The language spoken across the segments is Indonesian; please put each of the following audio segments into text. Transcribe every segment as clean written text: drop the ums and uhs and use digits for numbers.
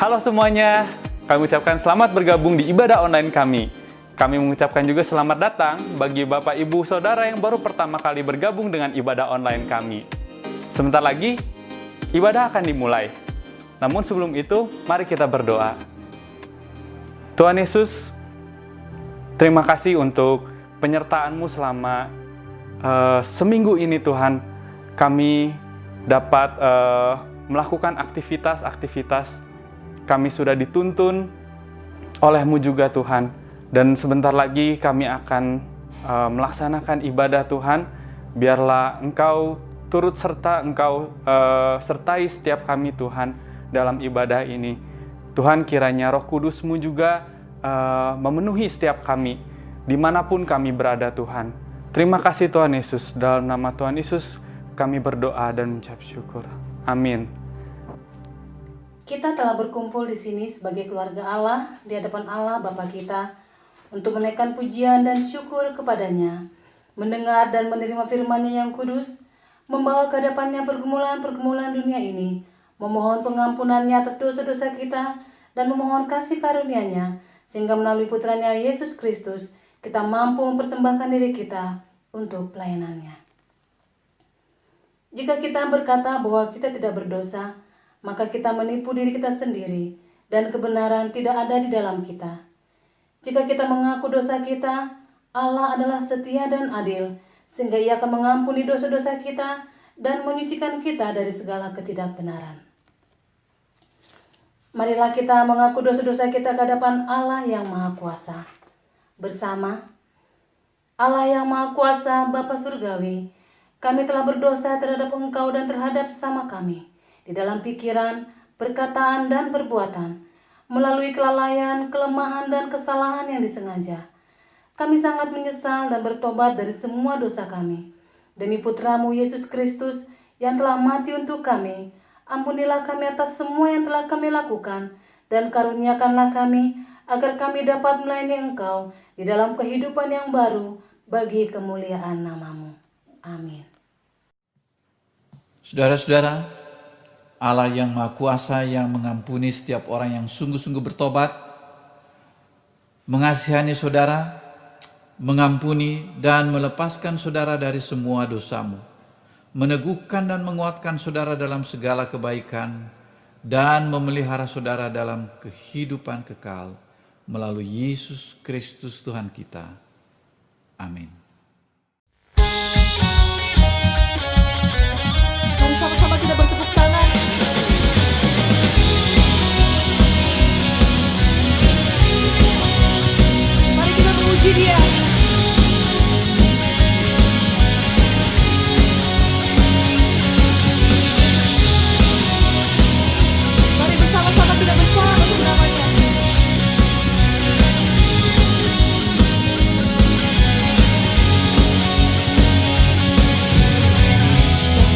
Halo semuanya, kami ucapkan selamat bergabung di ibadah online kami. Kami mengucapkan juga selamat datang bagi Bapak, Ibu, Saudara yang baru pertama kali bergabung dengan ibadah online kami. Sebentar lagi, ibadah akan dimulai. Namun sebelum itu, mari kita berdoa. Tuhan Yesus, terima kasih untuk penyertaan-Mu selama seminggu ini Tuhan. Kami dapat melakukan aktivitas-aktivitas. Kami sudah dituntun oleh-Mu juga Tuhan. Dan sebentar lagi kami akan melaksanakan ibadah Tuhan. Biarlah Engkau turut serta, Engkau sertai setiap kami Tuhan dalam ibadah ini. Tuhan, kiranya Roh Kudus-Mu juga memenuhi setiap kami dimanapun kami berada Tuhan. Terima kasih Tuhan Yesus. Dalam nama Tuhan Yesus kami berdoa dan mengucap syukur. Amin. Kita telah berkumpul di sini sebagai keluarga Allah di hadapan Allah Bapa kita untuk menaikkan pujian dan syukur kepadanya, mendengar dan menerima firman-Nya yang kudus, membawa ke hadapannya pergumulan-pergumulan dunia ini, memohon pengampunan-Nya atas dosa-dosa kita dan memohon kasih karunia-Nya sehingga melalui putranya Yesus Kristus kita mampu mempersembahkan diri kita untuk pelayanan-Nya. Jika kita berkata bahwa kita tidak berdosa, maka kita menipu diri kita sendiri dan kebenaran tidak ada di dalam kita. Jika kita mengaku dosa kita, Allah adalah setia dan adil, sehingga Ia akan mengampuni dosa-dosa kita dan menyucikan kita dari segala ketidakbenaran. Marilah kita mengaku dosa-dosa kita ke hadapan Allah yang Maha Kuasa. Bersama Allah yang Maha Kuasa, Bapa Surgawi, kami telah berdosa terhadap Engkau dan terhadap sesama kami, di dalam pikiran, perkataan, dan perbuatan, melalui kelalaian, kelemahan, dan kesalahan yang disengaja. Kami sangat menyesal dan bertobat dari semua dosa kami. Demi Putramu Yesus Kristus yang telah mati untuk kami, ampunilah kami atas semua yang telah kami lakukan, dan karuniakanlah kami agar kami dapat melayani Engkau di dalam kehidupan yang baru bagi kemuliaan nama-Mu. Amin. Saudara-saudara, Allah yang Maha Kuasa yang mengampuni setiap orang yang sungguh-sungguh bertobat, mengasihani saudara, mengampuni dan melepaskan saudara dari semua dosamu, meneguhkan dan menguatkan saudara dalam segala kebaikan, dan memelihara saudara dalam kehidupan kekal melalui Yesus Kristus Tuhan kita. Amin. Mari sama-sama kita bertepuk tangan. Mari kita memuji Dia. Mari bersama-sama kita bersorak untuk nama-Nya.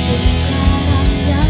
Ketika rakyat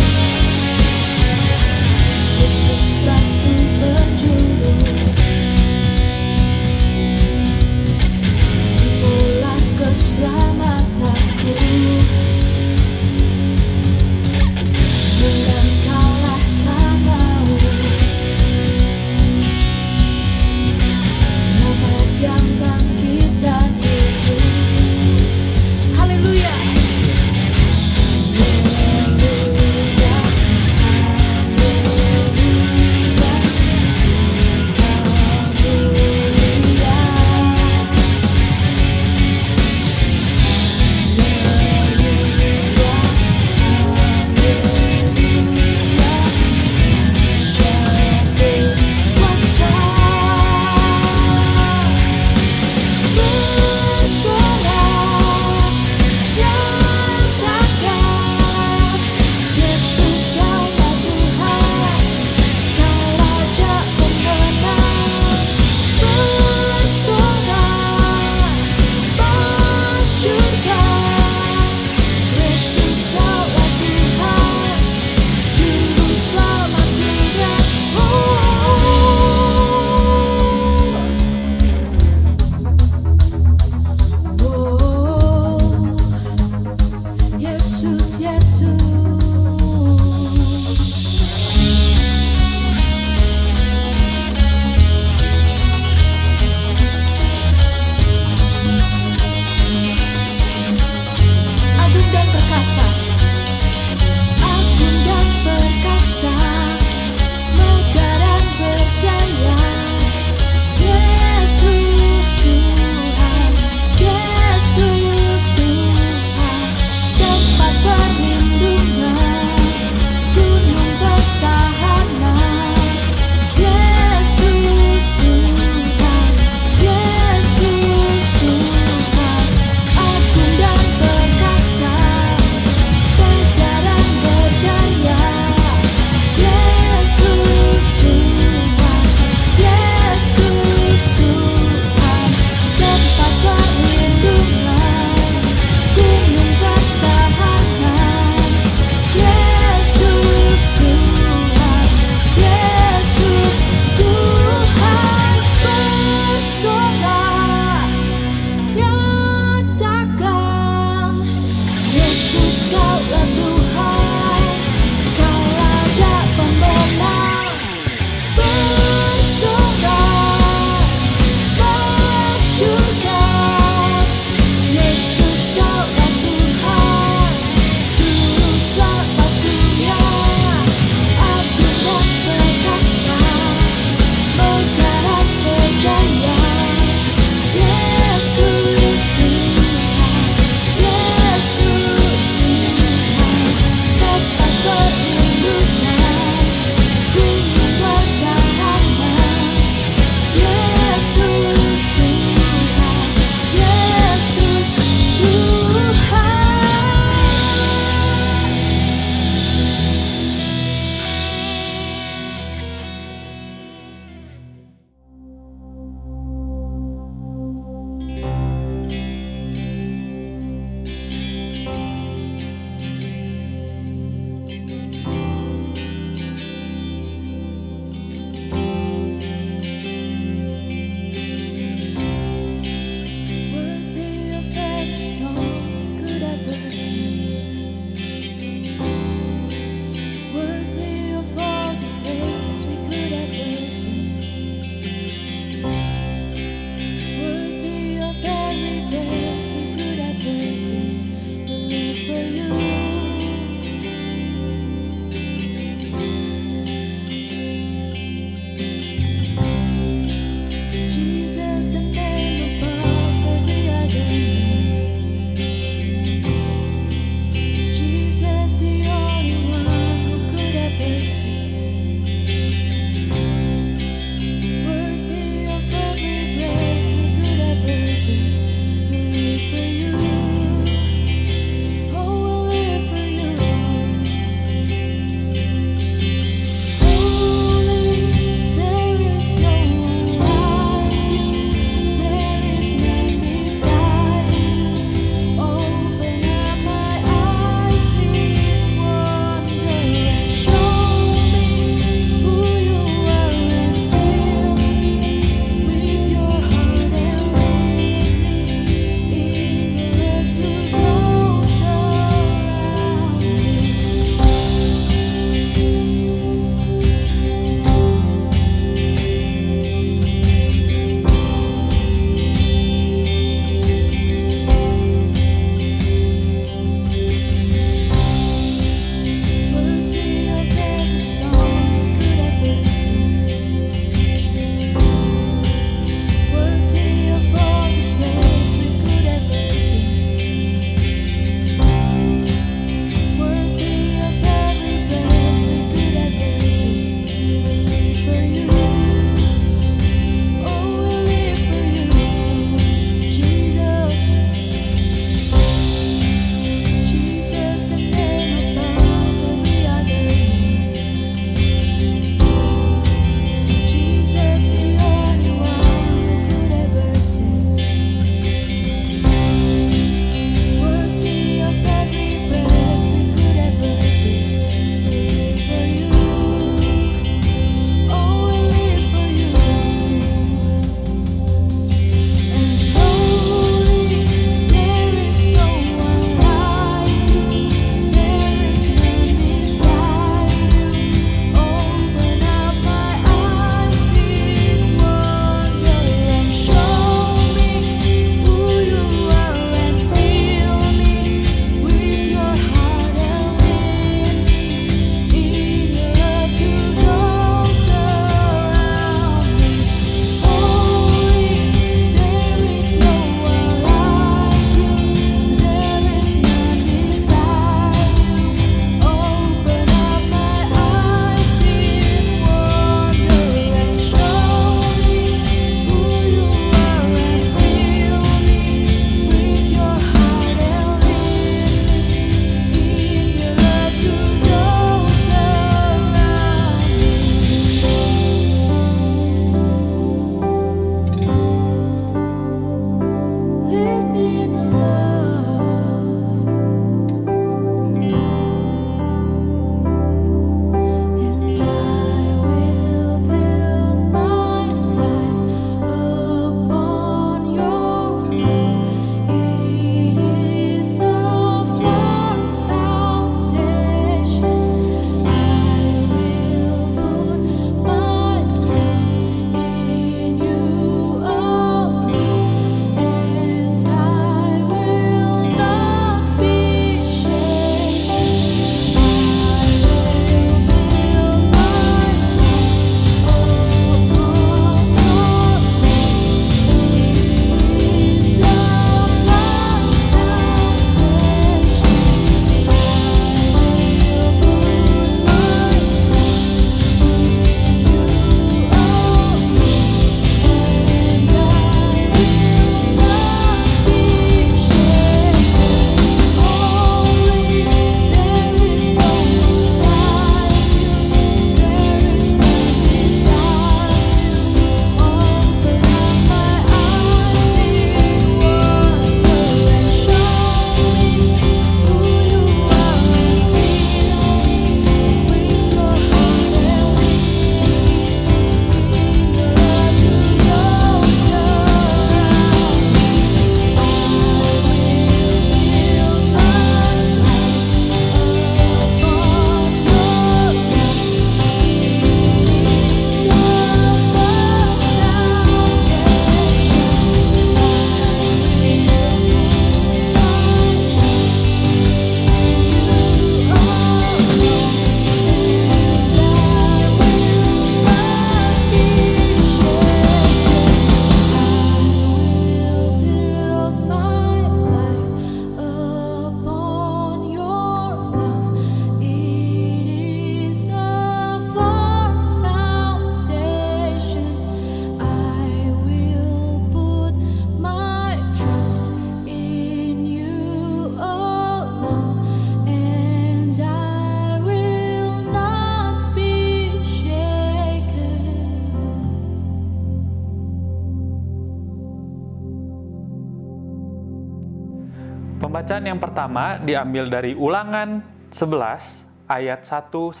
Pembacaan yang pertama diambil dari Ulangan 11 ayat 1-15.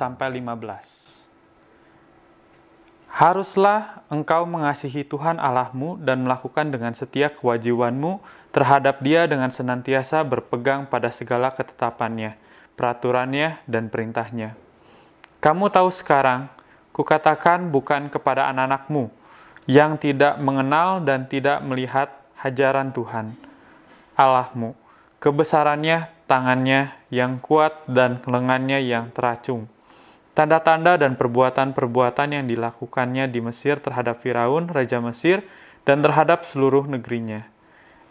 Haruslah engkau mengasihi Tuhan Allahmu dan melakukan dengan setia kewajibanmu terhadap Dia dengan senantiasa berpegang pada segala ketetapannya, peraturannya, dan perintahnya. Kamu tahu sekarang, kukatakan bukan kepada anak-anakmu yang tidak mengenal dan tidak melihat ajaran Tuhan Allahmu, kebesarannya, tangannya yang kuat, dan lengannya yang teracung. Tanda-tanda dan perbuatan-perbuatan yang dilakukannya di Mesir terhadap Firaun, Raja Mesir, dan terhadap seluruh negerinya.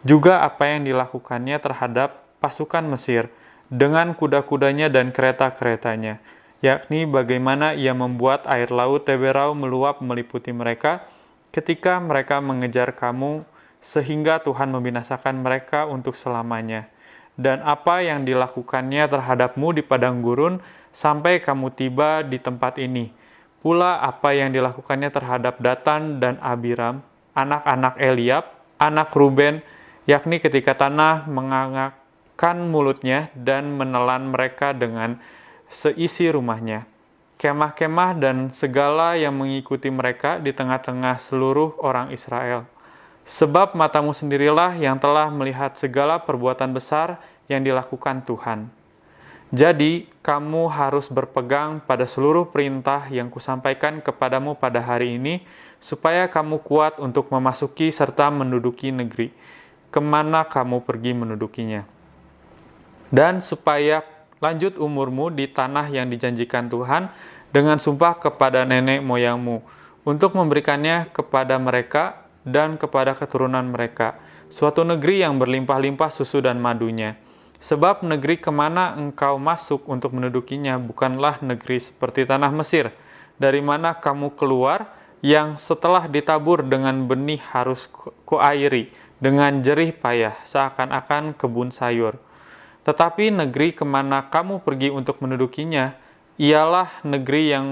Juga apa yang dilakukannya terhadap pasukan Mesir, dengan kuda-kudanya dan kereta-keretanya, yakni bagaimana ia membuat air laut Teberau meluap meliputi mereka, ketika mereka mengejar kamu, sehingga Tuhan membinasakan mereka untuk selamanya. Dan apa yang dilakukannya terhadapmu di padang gurun, sampai kamu tiba di tempat ini. Pula apa yang dilakukannya terhadap Datan dan Abiram, anak-anak Eliab, anak Ruben, yakni ketika tanah mengangakkan mulutnya dan menelan mereka dengan seisi rumahnya. Kemah-kemah dan segala yang mengikuti mereka di tengah-tengah seluruh orang Israel. Sebab matamu sendirilah yang telah melihat segala perbuatan besar yang dilakukan Tuhan. Jadi, kamu harus berpegang pada seluruh perintah yang kusampaikan kepadamu pada hari ini, supaya kamu kuat untuk memasuki serta menduduki negeri, kemana kamu pergi mendudukinya. Dan supaya lanjut umurmu di tanah yang dijanjikan Tuhan dengan sumpah kepada nenek moyangmu, untuk memberikannya kepada mereka dan kepada keturunan mereka, suatu negeri yang berlimpah-limpah susu dan madunya. Sebab negeri kemana engkau masuk untuk mendudukinya bukanlah negeri seperti tanah Mesir, dari mana kamu keluar, yang setelah ditabur dengan benih harus kuairi dengan jerih payah, seakan-akan kebun sayur. Tetapi negeri kemana kamu pergi untuk mendudukinya, ialah negeri yang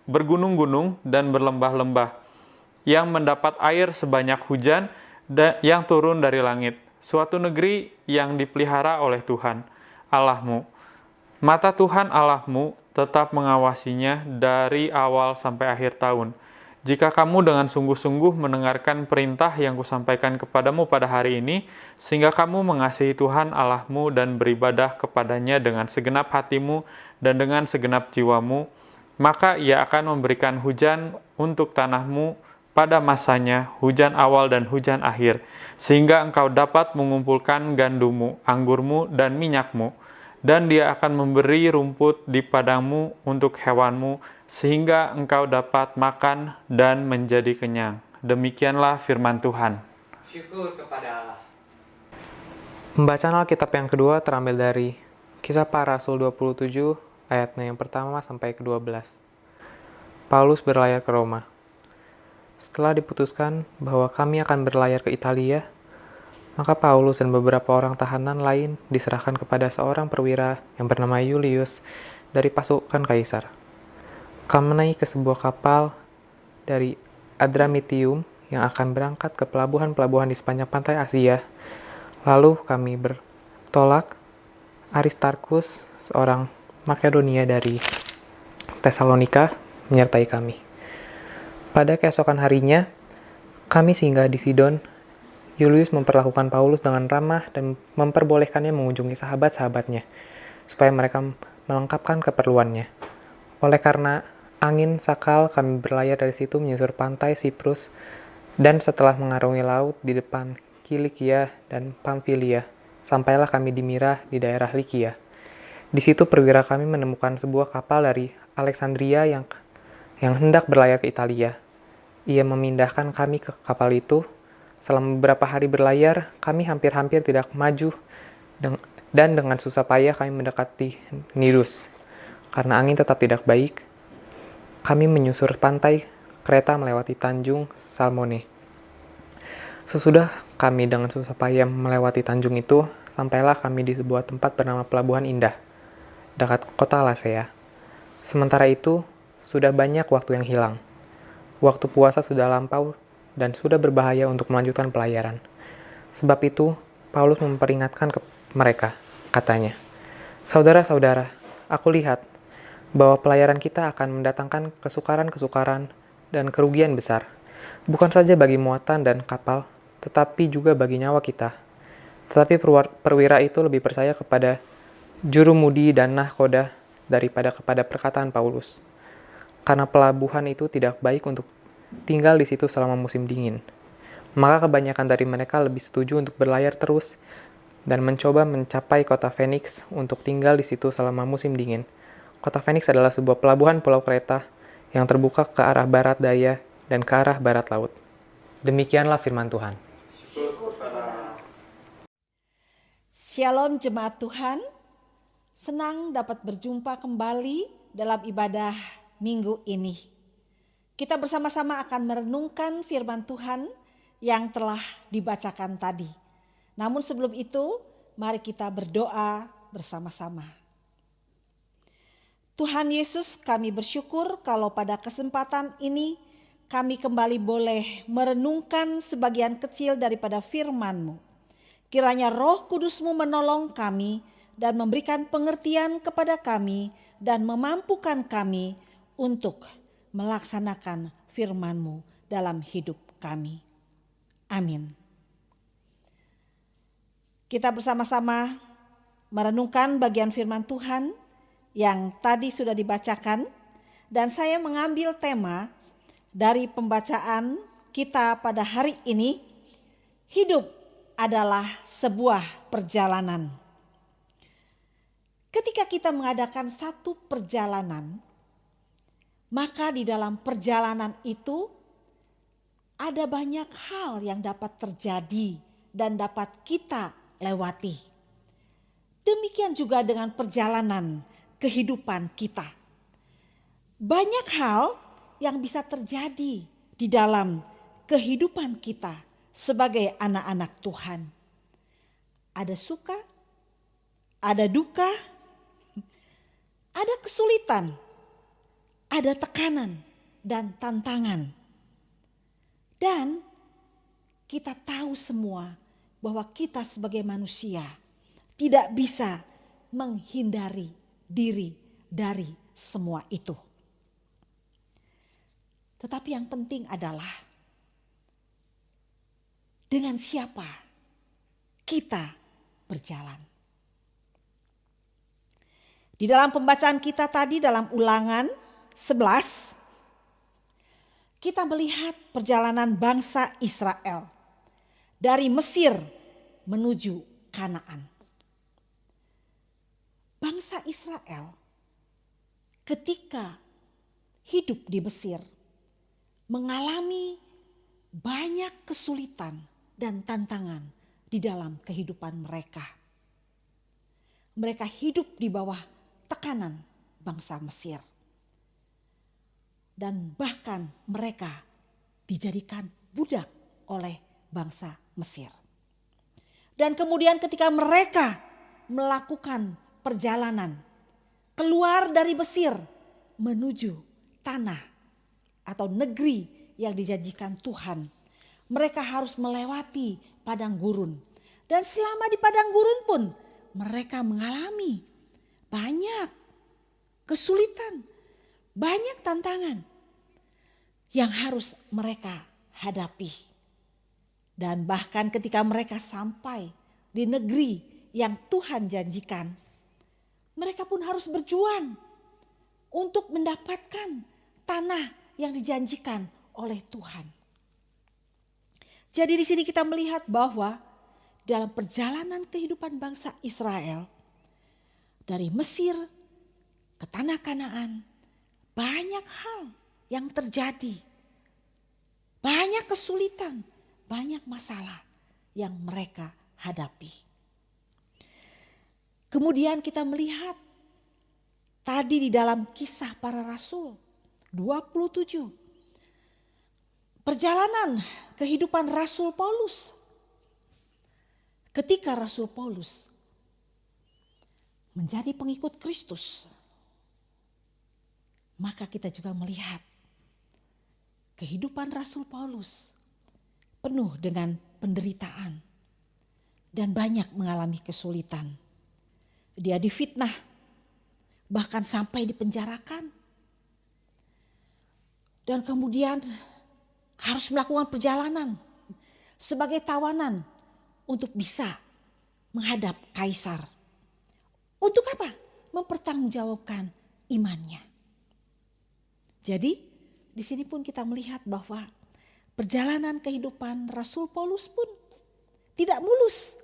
bergunung-gunung dan berlembah-lembah, yang mendapat air sebanyak hujan yang turun dari langit, suatu negeri yang dipelihara oleh Tuhan Allahmu. Mata Tuhan Allahmu tetap mengawasinya dari awal sampai akhir tahun. Jika kamu dengan sungguh-sungguh mendengarkan perintah yang kusampaikan kepadamu pada hari ini, sehingga kamu mengasihi Tuhan Allahmu dan beribadah kepadanya dengan segenap hatimu dan dengan segenap jiwamu, maka Ia akan memberikan hujan untuk tanahmu pada masanya, hujan awal dan hujan akhir, sehingga engkau dapat mengumpulkan gandummu, anggurmu, dan minyakmu, dan Dia akan memberi rumput di padangmu untuk hewanmu, sehingga engkau dapat makan dan menjadi kenyang. Demikianlah firman Tuhan. Syukur kepada Allah. Pembacaan Alkitab yang kedua terambil dari Kisah Para Rasul 27 ayatnya yang pertama sampai ke-12. Paulus berlayar ke Roma. Setelah diputuskan bahwa kami akan berlayar ke Italia, maka Paulus dan beberapa orang tahanan lain diserahkan kepada seorang perwira yang bernama Julius dari pasukan Kaisar. Kami naik ke sebuah kapal dari Adramitium yang akan berangkat ke pelabuhan-pelabuhan di sepanjang pantai Asia. Lalu kami bertolak Aristarkus, seorang Makedonia dari Tesalonika, menyertai kami. Pada keesokan harinya, kami singgah di Sidon. Julius memperlakukan Paulus dengan ramah dan memperbolehkannya mengunjungi sahabat-sahabatnya, supaya mereka melengkapkan keperluannya. Oleh karena angin sakal, kami berlayar dari situ menyusur pantai Siprus, dan setelah mengarungi laut di depan Kilikia dan Pamfilia, sampailah kami di Mira di daerah Likia. Di situ perwira kami menemukan sebuah kapal dari Alexandria yang hendak berlayar ke Italia. Ia memindahkan kami ke kapal itu. Selama beberapa hari berlayar, kami hampir-hampir tidak maju, dan dengan susah payah kami mendekati Nidus. Karena angin tetap tidak baik, kami menyusur pantai Kreta melewati Tanjung Salmone. Sesudah kami dengan susah payah melewati tanjung itu, sampailah kami di sebuah tempat bernama Pelabuhan Indah, dekat kota Lasea. Sementara itu, sudah banyak waktu yang hilang. Waktu puasa sudah lampau dan sudah berbahaya untuk melanjutkan pelayaran. Sebab itu, Paulus memperingatkan mereka, katanya. Saudara-saudara, aku lihat bahwa pelayaran kita akan mendatangkan kesukaran-kesukaran dan kerugian besar, bukan saja bagi muatan dan kapal, tetapi juga bagi nyawa kita. Tetapi perwira itu lebih percaya kepada jurumudi dan nahkoda daripada kepada perkataan Paulus. Karena pelabuhan itu tidak baik untuk tinggal di situ selama musim dingin. Maka kebanyakan dari mereka lebih setuju untuk berlayar terus dan mencoba mencapai kota Phoenix untuk tinggal di situ selama musim dingin. Kota Phoenix adalah sebuah pelabuhan pulau Kreta yang terbuka ke arah barat daya dan ke arah barat laut. Demikianlah firman Tuhan. Shalom jemaat Tuhan, senang dapat berjumpa kembali dalam ibadah minggu ini. Kita bersama-sama akan merenungkan firman Tuhan yang telah dibacakan tadi. Namun sebelum itu, mari kita berdoa bersama-sama. Tuhan Yesus, kami bersyukur kalau pada kesempatan ini kami kembali boleh merenungkan sebagian kecil daripada firman-Mu. Kiranya Roh Kudus-Mu menolong kami dan memberikan pengertian kepada kami dan memampukan kami untuk melaksanakan firman-Mu dalam hidup kami. Amin. Kita bersama-sama merenungkan bagian firman Tuhan yang tadi sudah dibacakan, dan saya mengambil tema dari pembacaan kita pada hari ini, hidup adalah sebuah perjalanan. Ketika kita mengadakan satu perjalanan, maka di dalam perjalanan itu ada banyak hal yang dapat terjadi dan dapat kita lewati. Demikian juga dengan perjalanan kehidupan kita. Banyak hal yang bisa terjadi di dalam kehidupan kita sebagai anak-anak Tuhan. Ada suka, ada duka, ada kesulitan, ada tekanan dan tantangan. Dan kita tahu semua bahwa kita sebagai manusia tidak bisa menghindari diri dari semua itu. Tetapi yang penting adalah dengan siapa kita berjalan. Di dalam pembacaan kita tadi dalam Ulangan 11, kita melihat perjalanan bangsa Israel dari Mesir menuju Kanaan. Bangsa Israel ketika hidup di Mesir mengalami banyak kesulitan dan tantangan di dalam kehidupan mereka. Mereka hidup di bawah tekanan bangsa Mesir. Dan bahkan mereka dijadikan budak oleh bangsa Mesir. Dan kemudian ketika mereka melakukan perjalanan keluar dari Mesir menuju tanah atau negeri yang dijanjikan Tuhan, mereka harus melewati padang gurun. Dan selama di padang gurun pun mereka mengalami banyak kesulitan, banyak tantangan yang harus mereka hadapi. Dan bahkan ketika mereka sampai di negeri yang Tuhan janjikan, mereka pun harus berjuang untuk mendapatkan tanah yang dijanjikan oleh Tuhan. Jadi di sini kita melihat bahwa dalam perjalanan kehidupan bangsa Israel dari Mesir ke tanah Kanaan, banyak hal yang terjadi. Banyak kesulitan, banyak masalah yang mereka hadapi. Kemudian kita melihat tadi di dalam Kisah Para Rasul 27. Perjalanan kehidupan Rasul Paulus. Ketika Rasul Paulus menjadi pengikut Kristus, maka kita juga melihat kehidupan Rasul Paulus penuh dengan penderitaan, dan banyak mengalami kesulitan. Dia difitnah, bahkan sampai dipenjarakan. Dan kemudian harus melakukan perjalanan sebagai tawanan untuk bisa menghadap kaisar. Untuk apa? Mempertanggungjawabkan imannya. Jadi di sini pun kita melihat bahwa perjalanan kehidupan Rasul Paulus pun tidak mulus.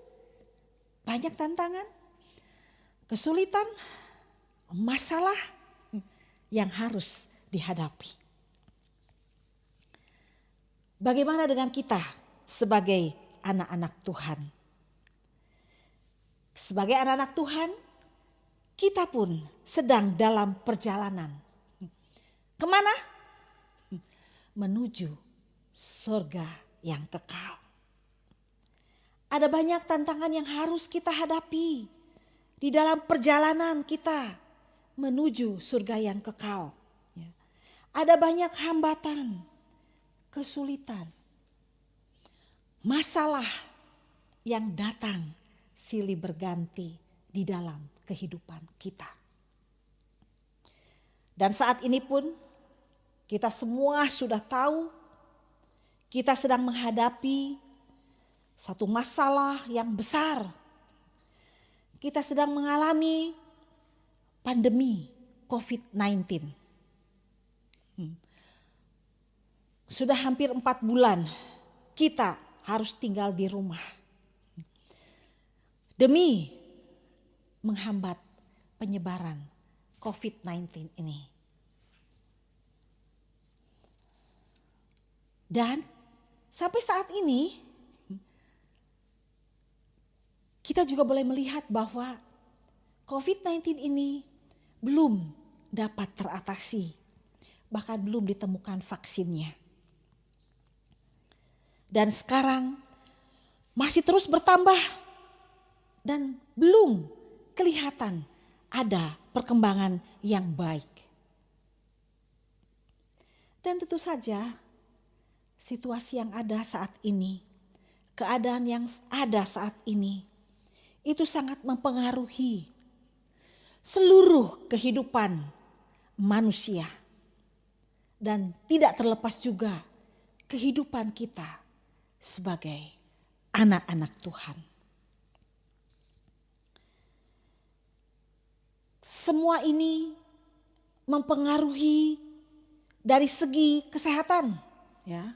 Banyak tantangan, kesulitan, masalah yang harus dihadapi. Bagaimana dengan kita sebagai anak-anak Tuhan? Sebagai anak-anak Tuhan, kita pun sedang dalam perjalanan. Kemana? Menuju surga yang kekal. Ada banyak tantangan yang harus kita hadapi di dalam perjalanan kita menuju surga yang kekal. Ada banyak hambatan, kesulitan, masalah yang datang silih berganti di dalam kehidupan kita. Dan saat ini pun kita semua sudah tahu kita sedang menghadapi satu masalah yang besar. Kita sedang mengalami pandemi COVID-19. Sudah hampir 4 bulan kita harus tinggal di rumah. Demi menghambat penyebaran COVID-19 ini. Dan sampai saat ini kita juga boleh melihat bahwa COVID-19 ini belum dapat teratasi. Bahkan belum ditemukan vaksinnya. Dan sekarang masih terus bertambah. Dan belum kelihatan ada perkembangan yang baik. Dan tentu saja situasi yang ada saat ini, keadaan yang ada saat ini, itu sangat mempengaruhi seluruh kehidupan manusia. Dan tidak terlepas juga kehidupan kita sebagai anak-anak Tuhan. Semua ini mempengaruhi dari segi kesehatan, ya.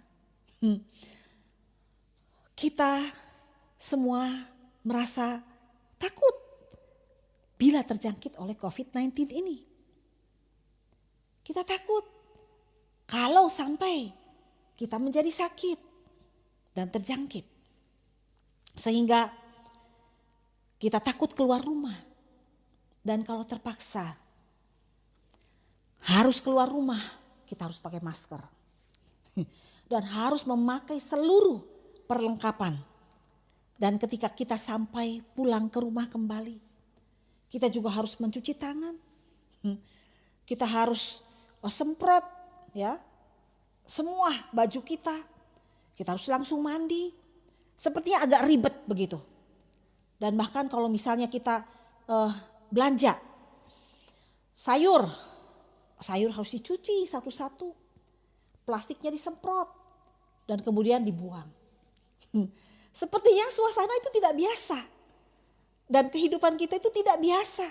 Kita semua merasa takut bila terjangkit oleh COVID-19 ini. Kita takut kalau sampai kita menjadi sakit dan terjangkit. Sehingga kita takut keluar rumah. Dan kalau terpaksa harus keluar rumah, kita harus pakai masker. Dan harus memakai seluruh perlengkapan. Dan ketika kita sampai pulang ke rumah kembali, kita juga harus mencuci tangan. Kita harus semprot, ya, semua baju kita. Kita harus langsung mandi. Sepertinya agak ribet begitu. Dan bahkan kalau misalnya kita belanja sayur harus dicuci satu-satu. Plastiknya disemprot dan kemudian dibuang. Sepertinya suasana itu tidak biasa. Dan kehidupan kita itu tidak biasa.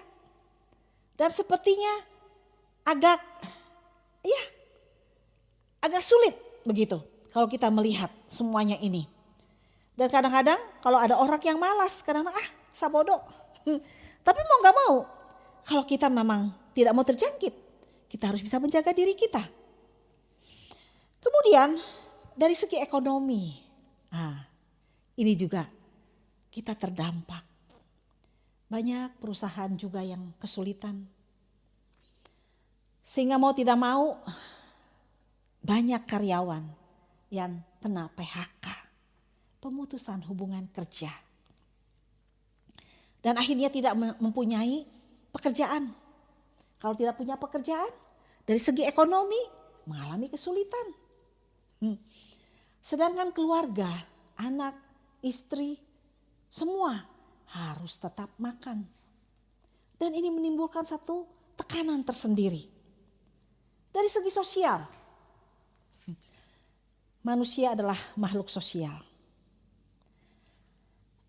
Dan sepertinya agak sulit begitu kalau kita melihat semuanya ini. Dan kadang-kadang kalau ada orang yang malas, kadang-kadang sabodo. Tapi mau gak mau, kalau kita memang tidak mau terjangkit, kita harus bisa menjaga diri kita. Kemudian dari segi ekonomi, ini juga kita terdampak. Banyak perusahaan juga yang kesulitan. Sehingga mau tidak mau banyak karyawan yang kena PHK, pemutusan hubungan kerja. Dan akhirnya tidak mempunyai pekerjaan. Kalau tidak punya pekerjaan, dari segi ekonomi mengalami kesulitan. Sedangkan keluarga, anak, istri, Semua harus tetap makan. Dan ini menimbulkan satu tekanan tersendiri. Dari segi sosial, manusia adalah makhluk sosial.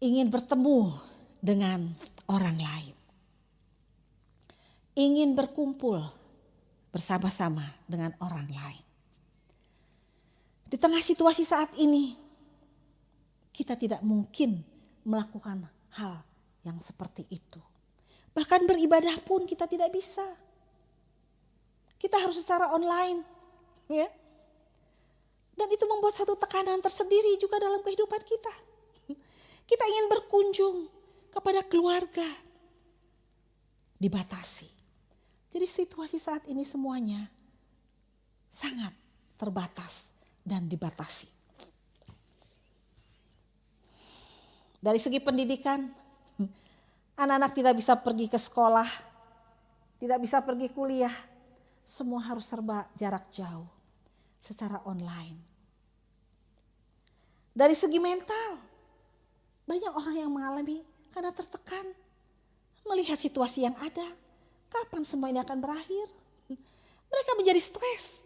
Ingin bertemu dengan orang lain. Ingin berkumpul bersama-sama dengan orang lain. Di tengah situasi saat ini, kita tidak mungkin melakukan hal yang seperti itu. Bahkan beribadah pun kita tidak bisa. Kita harus secara online, ya. Dan itu membuat satu tekanan tersendiri juga dalam kehidupan kita. Kita ingin berkunjung kepada keluarga, dibatasi. Jadi situasi saat ini semuanya sangat terbatas dan dibatasi. Dari segi pendidikan, anak-anak tidak bisa pergi ke sekolah, tidak bisa pergi kuliah. Semua harus serba jarak jauh, secara online. Dari segi mental, banyak orang yang mengalami karena tertekan, melihat situasi yang ada. Kapan semua ini akan berakhir? Mereka menjadi stres.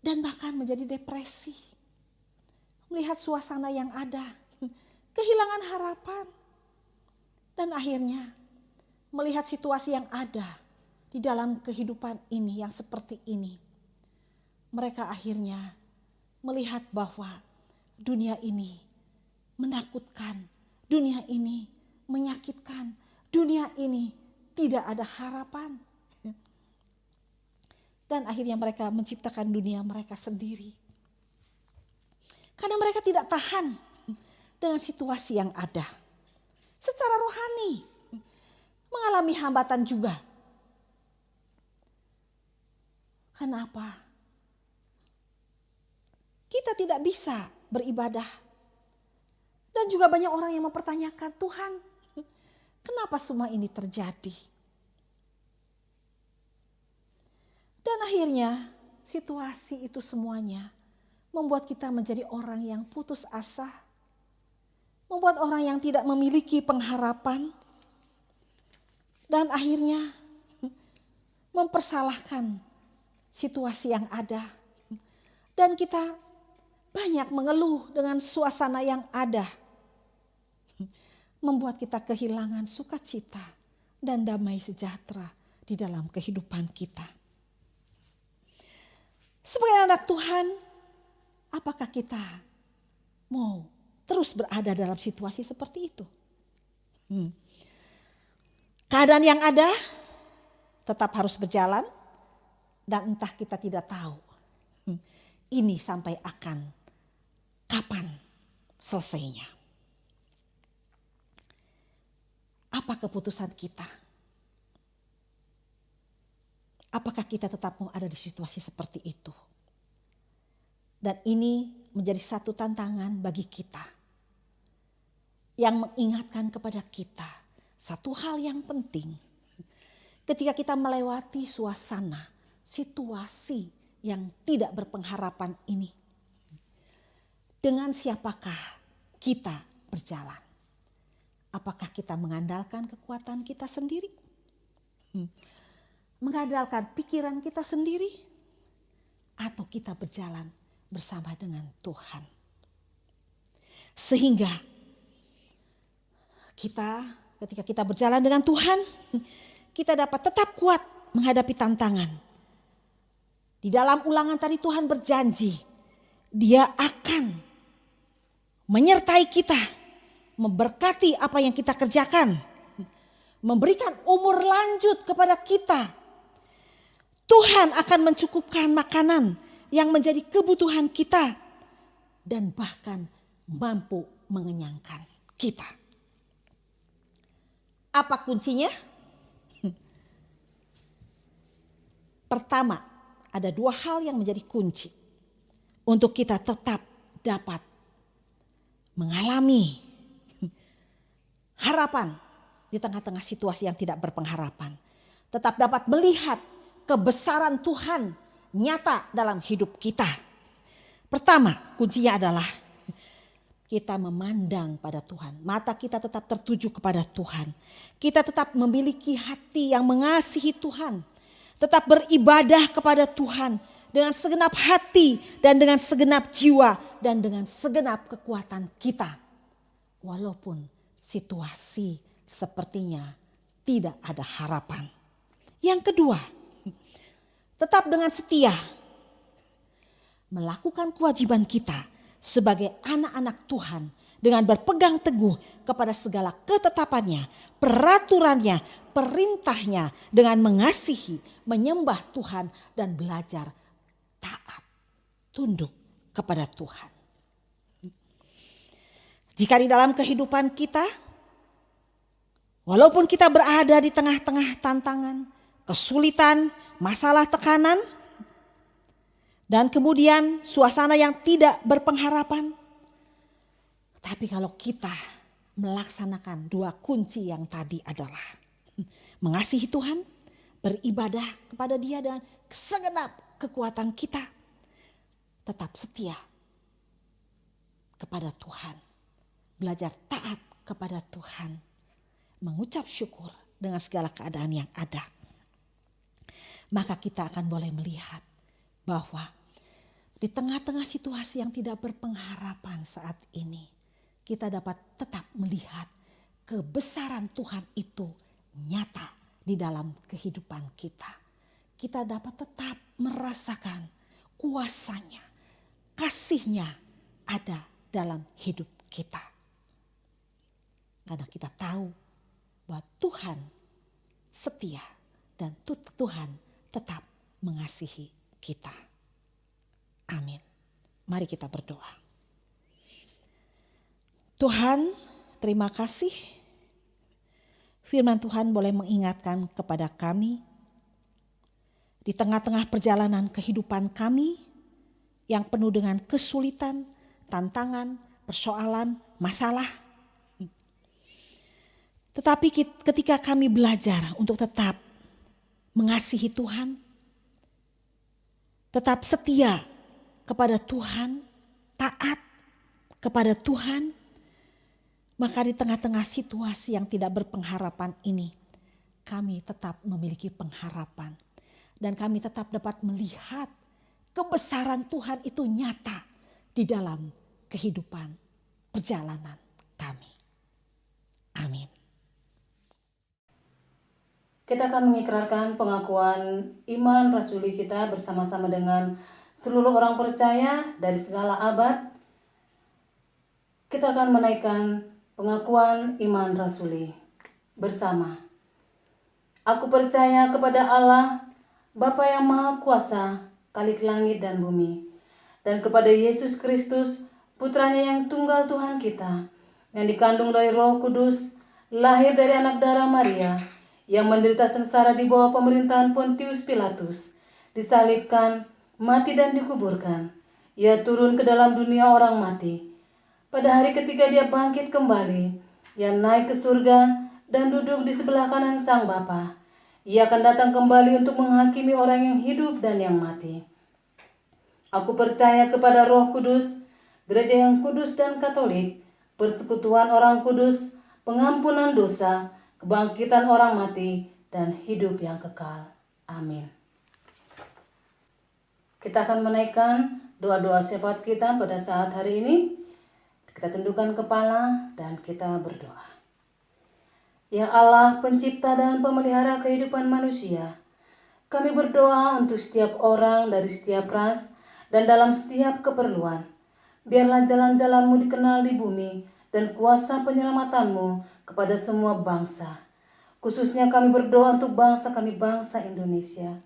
Dan bahkan menjadi depresi. Melihat suasana yang ada. Kehilangan harapan. Dan akhirnya melihat situasi yang ada di dalam kehidupan ini yang seperti ini. Mereka akhirnya melihat bahwa dunia ini menakutkan. Dunia ini menyakitkan. Dunia ini tidak ada harapan. Dan akhirnya mereka menciptakan dunia mereka sendiri. Karena mereka tidak tahan dengan situasi yang ada. Secara rohani mengalami hambatan juga. Kenapa? Kita tidak bisa beribadah. Dan juga banyak orang yang mempertanyakan, Tuhan, kenapa semua ini terjadi? Dan akhirnya situasi itu semuanya membuat kita menjadi orang yang putus asa. Membuat orang yang tidak memiliki pengharapan. Dan akhirnya mempersalahkan situasi yang ada. Dan kita banyak mengeluh dengan suasana yang ada. Membuat kita kehilangan sukacita dan damai sejahtera di dalam kehidupan kita. Sebagai anak Tuhan, apakah kita mau terus berada dalam situasi seperti itu? Keadaan yang ada tetap harus berjalan dan entah kita tidak tahu ini sampai akan kapan selesainya. Apa keputusan kita? Apakah kita tetap mau ada di situasi seperti itu? Dan ini menjadi satu tantangan bagi kita. Yang mengingatkan kepada kita satu hal yang penting. Ketika kita melewati suasana, situasi yang tidak berpengharapan ini. Dengan siapakah kita berjalan? Apakah kita mengandalkan kekuatan kita sendiri? Mengandalkan pikiran kita sendiri? Atau kita berjalan bersama dengan Tuhan? Sehingga ketika kita berjalan dengan Tuhan, kita dapat tetap kuat menghadapi tantangan. Di dalam Ulangan tadi Tuhan berjanji, Dia akan menyertai kita, memberkati apa yang kita kerjakan, memberikan umur lanjut kepada kita. Tuhan akan mencukupkan makanan yang menjadi kebutuhan kita dan bahkan mampu mengenyangkan kita. Apa kuncinya? Pertama, ada dua hal yang menjadi kunci untuk kita tetap dapat mengalami harapan di tengah-tengah situasi yang tidak berpengharapan. Tetap dapat melihat kebesaran Tuhan nyata dalam hidup kita. Pertama, kuncinya adalah kita memandang pada Tuhan. Mata kita tetap tertuju kepada Tuhan. Kita tetap memiliki hati yang mengasihi Tuhan. Tetap beribadah kepada Tuhan dengan segenap hati dan dengan segenap jiwa dan dengan segenap kekuatan kita. Walaupun situasi sepertinya tidak ada harapan. Yang kedua, tetap dengan setia melakukan kewajiban kita sebagai anak-anak Tuhan dengan berpegang teguh kepada segala ketetapannya, peraturannya, perintahnya dengan mengasihi, menyembah Tuhan dan belajar taat, tunduk kepada Tuhan. Jika di dalam kehidupan kita, walaupun kita berada di tengah-tengah tantangan, kesulitan, masalah, tekanan, dan kemudian suasana yang tidak berpengharapan. Tapi kalau kita melaksanakan dua kunci yang tadi adalah mengasihi Tuhan, beribadah kepada Dia dengan segenap kekuatan kita, tetap setia kepada Tuhan, belajar taat kepada Tuhan, mengucap syukur dengan segala keadaan yang ada, maka kita akan boleh melihat bahwa di tengah-tengah situasi yang tidak berpengharapan saat ini, kita dapat tetap melihat kebesaran Tuhan itu nyata di dalam kehidupan kita. Kita dapat tetap merasakan kuasanya, kasihnya ada dalam hidup kita. Karena kita tahu bahwa Tuhan setia dan Tuhan tetap mengasihi kita. Amin. Mari kita berdoa. Tuhan, terima kasih. Firman Tuhan boleh mengingatkan kepada kami di tengah-tengah perjalanan kehidupan kami yang penuh dengan kesulitan, tantangan, persoalan, masalah. Tetapi ketika kami belajar untuk tetap mengasihi Tuhan, tetap setia kepada Tuhan, taat kepada Tuhan, maka di tengah-tengah situasi yang tidak berpengharapan ini, kami tetap memiliki pengharapan. Dan kami tetap dapat melihat kebesaran Tuhan itu nyata di dalam kehidupan perjalanan kami. Amin. Kita akan mengikrarkan pengakuan iman rasuli kita bersama-sama dengan seluruh orang percaya dari segala abad. Kita akan menaikkan pengakuan iman rasuli bersama. Aku percaya kepada Allah, Bapa yang Maha Kuasa, Khalik langit dan bumi, dan kepada Yesus Kristus, Putranya yang tunggal Tuhan kita, yang dikandung dari Roh Kudus, lahir dari anak darah Maria, yang menderita sengsara di bawah pemerintahan Pontius Pilatus, disalibkan, mati dan dikuburkan. Ia turun ke dalam dunia orang mati. Pada hari ketiga Dia bangkit kembali. Ia naik ke surga dan duduk di sebelah kanan Sang Bapa. Ia akan datang kembali untuk menghakimi orang yang hidup dan yang mati. Aku percaya kepada Roh Kudus, gereja yang kudus dan katolik, persekutuan orang kudus, pengampunan dosa, kebangkitan orang mati, dan hidup yang kekal. Amin. Kita akan menaikkan doa-doa syafaat kita pada saat hari ini. Kita tundukkan kepala dan kita berdoa. Ya Allah, pencipta dan pemelihara kehidupan manusia, kami berdoa untuk setiap orang dari setiap ras dan dalam setiap keperluan. Biarlah jalan-jalan-Mu dikenal di bumi dan kuasa penyelamatan-Mu kepada semua bangsa. Khususnya kami berdoa untuk bangsa kami, bangsa Indonesia.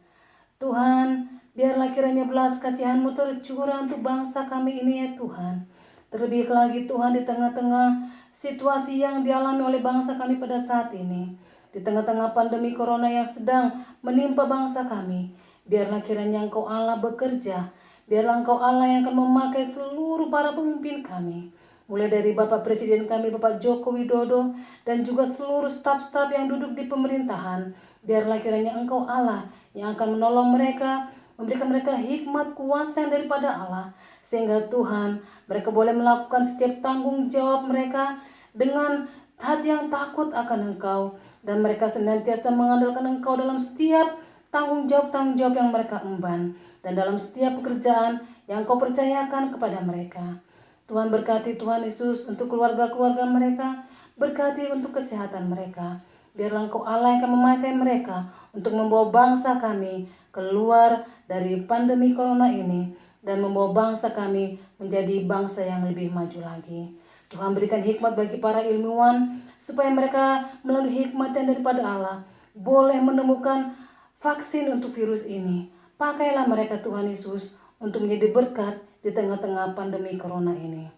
Tuhan, biarlah kiranya belas kasihan-Mu tercurah untuk bangsa kami ini ya Tuhan. Terlebih lagi Tuhan di tengah-tengah situasi yang dialami oleh bangsa kami pada saat ini. Di tengah-tengah pandemi corona yang sedang menimpa bangsa kami. Biarlah kiranya Engkau Allah bekerja. Biarlah Engkau Allah yang akan memakai seluruh para pemimpin kami. Mulai dari Bapak Presiden kami, Bapak Joko Widodo, dan juga seluruh staf-staf yang duduk di pemerintahan. Biarlah kiranya Engkau Allah yang akan menolong mereka, memberikan mereka hikmat kuasa yang daripada Allah, sehingga Tuhan mereka boleh melakukan setiap tanggung jawab mereka dengan hati yang takut akan Engkau, dan mereka senantiasa mengandalkan Engkau dalam setiap tanggung jawab yang mereka emban dan dalam setiap pekerjaan yang Kau percayakan kepada mereka. Tuhan berkati Tuhan Yesus untuk keluarga-keluarga mereka, berkati untuk kesehatan mereka. Biarlah Engkau Allah yang akan memakai mereka untuk membawa bangsa kami keluar dari pandemi corona ini dan membawa bangsa kami menjadi bangsa yang lebih maju lagi. Tuhan berikan hikmat bagi para ilmuwan supaya mereka melalui hikmat yang daripada Allah boleh menemukan vaksin untuk virus ini. Pakailah mereka Tuhan Yesus untuk menjadi berkat di tengah-tengah pandemi corona ini.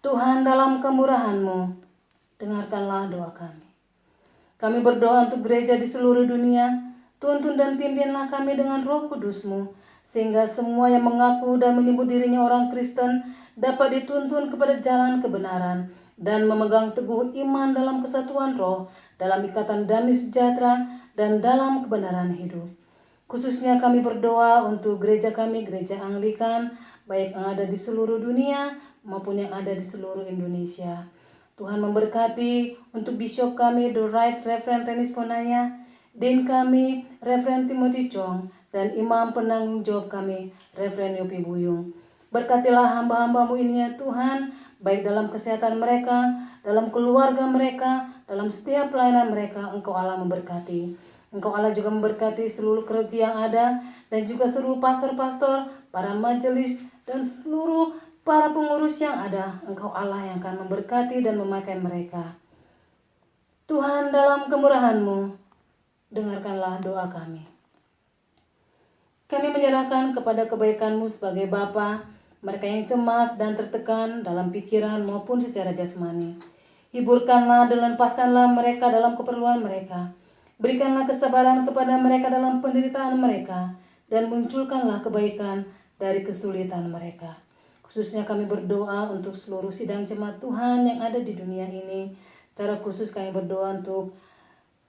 Tuhan, dalam kemurahan-Mu, dengarkanlah doa kami. Kami berdoa untuk gereja di seluruh dunia. Tuntun dan pimpinlah kami dengan Roh Kudus-Mu, sehingga semua yang mengaku dan menyebut dirinya orang Kristen dapat dituntun kepada jalan kebenaran dan memegang teguh iman dalam kesatuan roh, dalam ikatan damai sejahtera, dan dalam kebenaran hidup. Khususnya kami berdoa untuk gereja kami, gereja Anglikan, baik yang ada di seluruh dunia maupun yang ada di seluruh Indonesia. Tuhan memberkati untuk bishop kami, The Right Reverend Renis Ponanya, Dean kami, Reverend Timothy Chong, dan imam penanggung jawab kami, Reverend Yopi Buyung. Berkatilah hamba-hamba-Mu ini ya Tuhan, baik dalam kesehatan mereka, dalam keluarga mereka, dalam setiap pelayanan mereka. Engkau Allah memberkati. Engkau Allah juga memberkati seluruh gereja yang ada, dan juga seluruh pastor-pastor, para majelis, dan seluruh para pengurus yang ada. Engkau Allah yang akan memberkati dan memakai mereka. Tuhan, dalam kemurahan-Mu, dengarkanlah doa kami. Kami menyerahkan kepada kebaikan-Mu sebagai Bapa mereka yang cemas dan tertekan dalam pikiran maupun secara jasmani. Hiburkanlah dan lepaskanlah mereka dalam keperluan mereka. Berikanlah kesabaran kepada mereka dalam penderitaan mereka, dan munculkanlah kebaikan dari kesulitan mereka. Khususnya kami berdoa untuk seluruh sidang jemaat Tuhan yang ada di dunia ini. Secara khusus kami berdoa untuk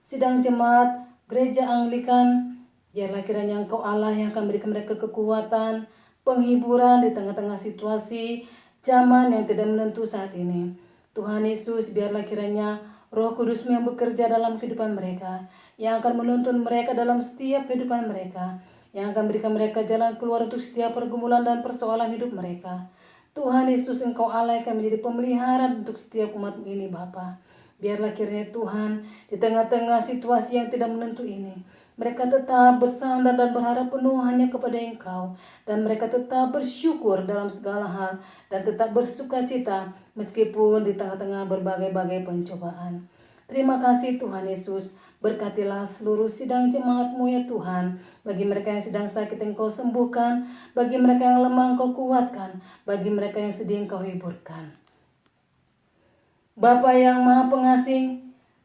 sidang jemaat Gereja Anglikan. Biarlah kiranya Engkau Allah yang akan berikan mereka kekuatan, penghiburan di tengah-tengah situasi zaman yang tidak menentu saat ini. Tuhan Yesus, biarlah kiranya Roh Kudus-Mu yang bekerja dalam kehidupan mereka, yang akan menuntun mereka dalam setiap kehidupan mereka, yang akan berikan mereka jalan keluar untuk setiap pergumulan dan persoalan hidup mereka. Tuhan Yesus, Engkau Allah yang akan menjadi pemelihara untuk setiap umat ini Bapa. Biarlah kiranya Tuhan, di tengah-tengah situasi yang tidak menentu ini, mereka tetap bersandar dan berharap penuh hanya kepada Engkau, dan mereka tetap bersyukur dalam segala hal, dan tetap bersukacita meskipun di tengah-tengah berbagai-bagai pencobaan. Terima kasih Tuhan Yesus. Berkatilah seluruh sidang jemaat-Mu ya Tuhan. Bagi mereka yang sedang sakit Engkau sembuhkan, bagi mereka yang lemah Engkau kuatkan, bagi mereka yang sedih Engkau hiburkan. Bapa yang Maha Pengasih,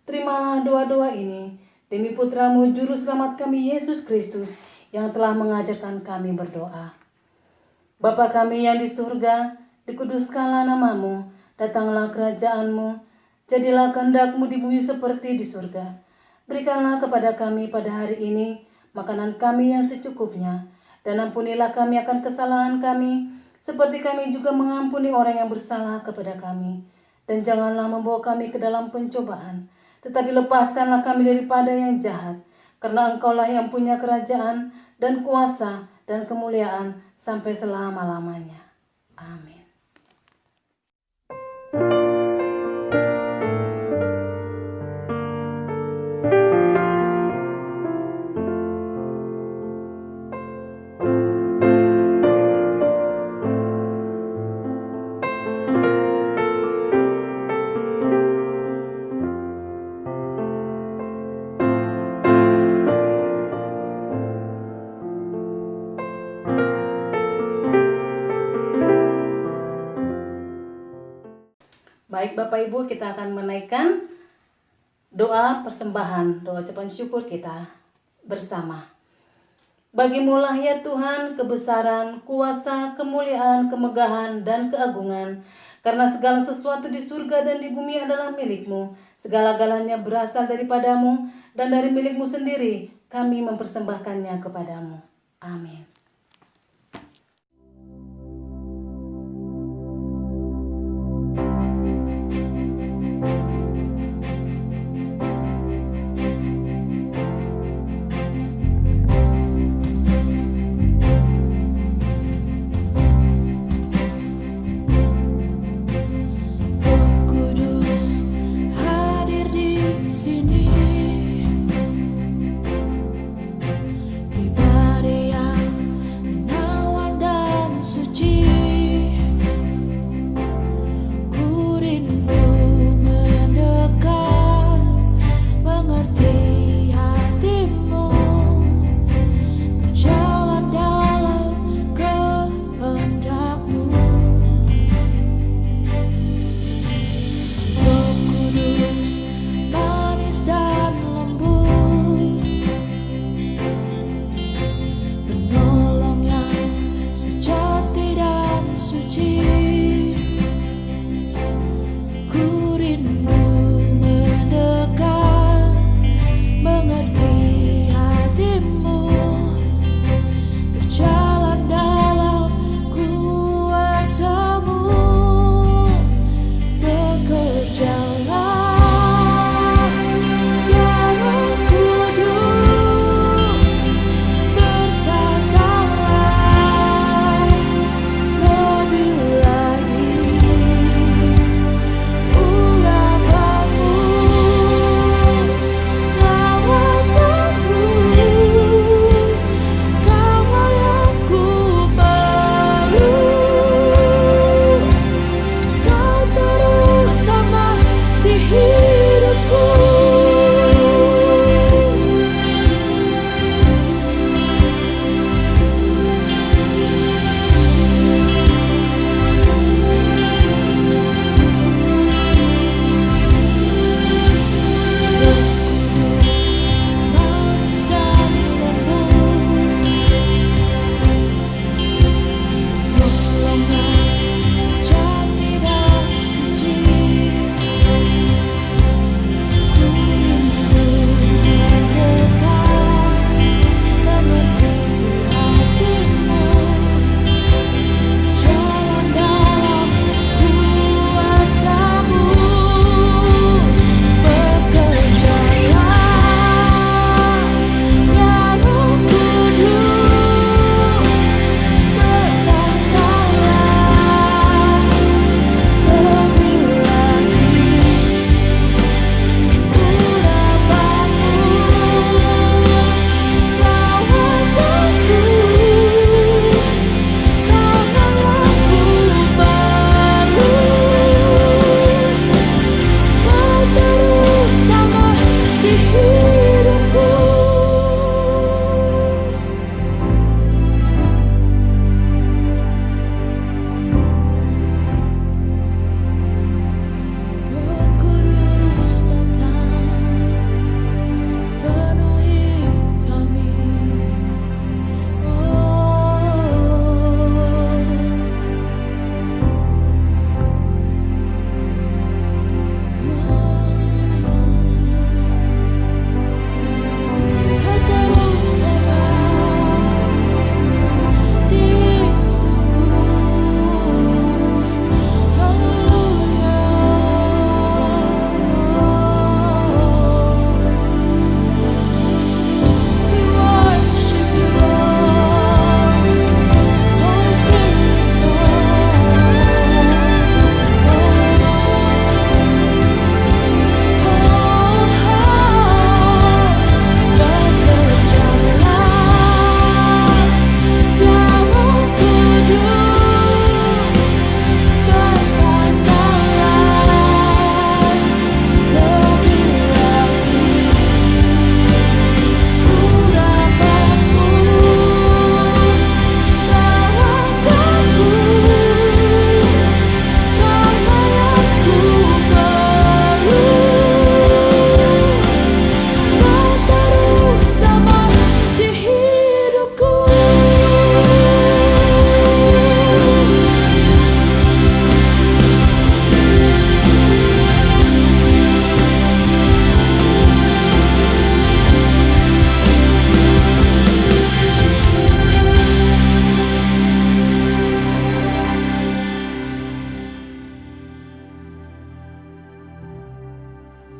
terimalah doa-doa ini demi Putra-Mu Juru Selamat kami Yesus Kristus yang telah mengajarkan kami berdoa. Bapa kami yang di surga, dikuduskanlah nama-Mu, datanglah kerajaan-Mu, jadilah kehendak-Mu di bumi seperti di surga. Berikanlah kepada kami pada hari ini makanan kami yang secukupnya, dan ampunilah kami akan kesalahan kami, seperti kami juga mengampuni orang yang bersalah kepada kami. Dan janganlah membawa kami ke dalam pencobaan, tetapi lepaskanlah kami daripada yang jahat, karena Engkaulah yang punya kerajaan dan kuasa dan kemuliaan sampai selama-lamanya. Amin. Baik Bapak Ibu, kita akan menaikkan doa persembahan, doa ucapan syukur kita bersama. Bagimulah ya Tuhan kebesaran, kuasa, kemuliaan, kemegahan, dan keagungan. Karena segala sesuatu di surga dan di bumi adalah milik-Mu. Segala-galanya berasal daripada-Mu, dan dari milik-Mu sendiri kami mempersembahkannya kepada-Mu. Amin.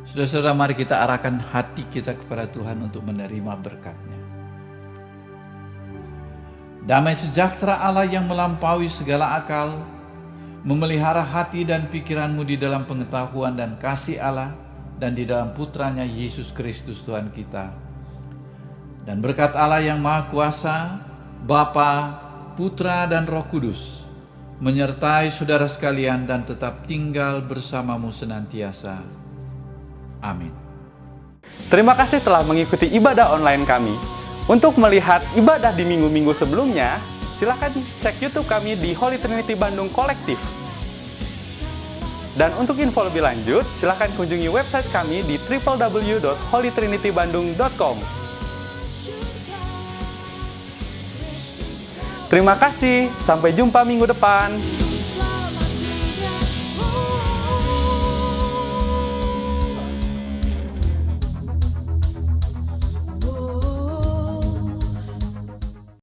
Saudara-saudara, mari kita arahkan hati kita kepada Tuhan untuk menerima berkat-Nya. Damai sejahtera Allah yang melampaui segala akal, memelihara hati dan pikiranmu di dalam pengetahuan dan kasih Allah dan di dalam putranya Yesus Kristus Tuhan kita. Dan berkat Allah yang Maha Kuasa, Bapa, Putra dan Roh Kudus, menyertai saudara sekalian dan tetap tinggal bersamamu senantiasa. Amin. Terima kasih telah mengikuti ibadah online kami. Untuk melihat ibadah di minggu-minggu sebelumnya, silakan cek YouTube kami di Holy Trinity Bandung Kolektif. Dan untuk info lebih lanjut, silakan kunjungi website kami di www.holytrinitybandung.com. Terima kasih, sampai jumpa minggu depan.